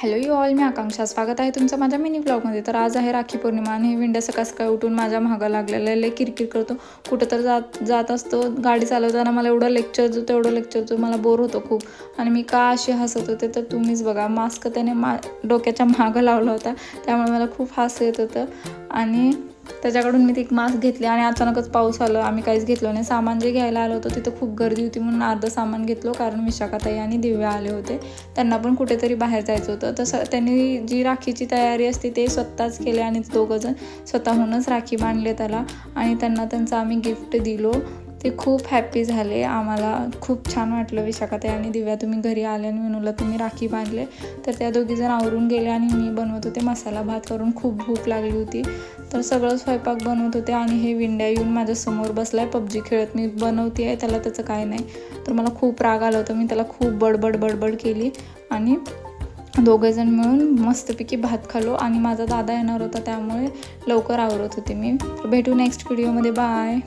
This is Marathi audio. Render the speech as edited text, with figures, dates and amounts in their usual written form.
हॅलो यू ऑल, मी आकांक्षा. स्वागत आहे तुमचं माझ्या मिनी ब्लॉगमध्ये. तर आज आहे राखी पौर्णिमा आणि विंड्या सकाळ सकाळी उठून माझ्या महागा लागलेला आहे. लय किरकिर करतो, कुठं तर जात असतो. गाडी चालवताना मला एवढं लेक्चर जो तेवढं लेक्चर जो मला बोर होतो खूप. आणि मी का अशी हसत होते तर तुम्हीच बघा. मास्क त्याने डोक्याच्या मागं लावला होता, त्यामुळे मला खूप हसू येत होतं. आणि त्याच्याकडून मी ती मास्क घेतली आणि अचानकच पाऊस आलं. आम्ही काहीच घेतलं नाही. सामान जे घ्यायला आलं होतं तिथं खूप गर्दी होती म्हणून अर्धं सामान घेतलं, कारण विशाखाताई आणि दिव्या आले होते. त्यांना पण कुठेतरी बाहेर जायचं होतं. तसं त्यांनी जी राखीची तयारी असते ते स्वतःच केले आणि दोघंजण स्वतःहूनच राखी बांधले त्याला. आणि त्यांना त्यांचं आम्ही गिफ्ट दिलो. ते खूप हॅप्पी झाले. आम्हाला खूप छान वाटलं. विशाखाताई आणि दिव्या तुम्ही घरी आले आणि विनूला तुम्ही राखी बांधले. तर त्या दोघीजण आवरून गेले आणि मी बनवत होते मसाला भात, करून खूप भूक लागली होती. तर सगळं स्वयंपाक बनवत होते आणि हे विंड्या येऊन माझ्यासमोर बसलाय पबजी खेळत. मी बनवते आहे त्याला, त्याचं काय नाही. तर मला खूप राग आला होता. मी त्याला खूप बडबड केली आणि दोघेजण मिळून मस्तपैकी भात खालो. आणि माझा दादा येणार होता त्यामुळे लवकर आवरत होते मी. तर भेटू नेक्स्ट व्हिडिओमध्ये. बाय.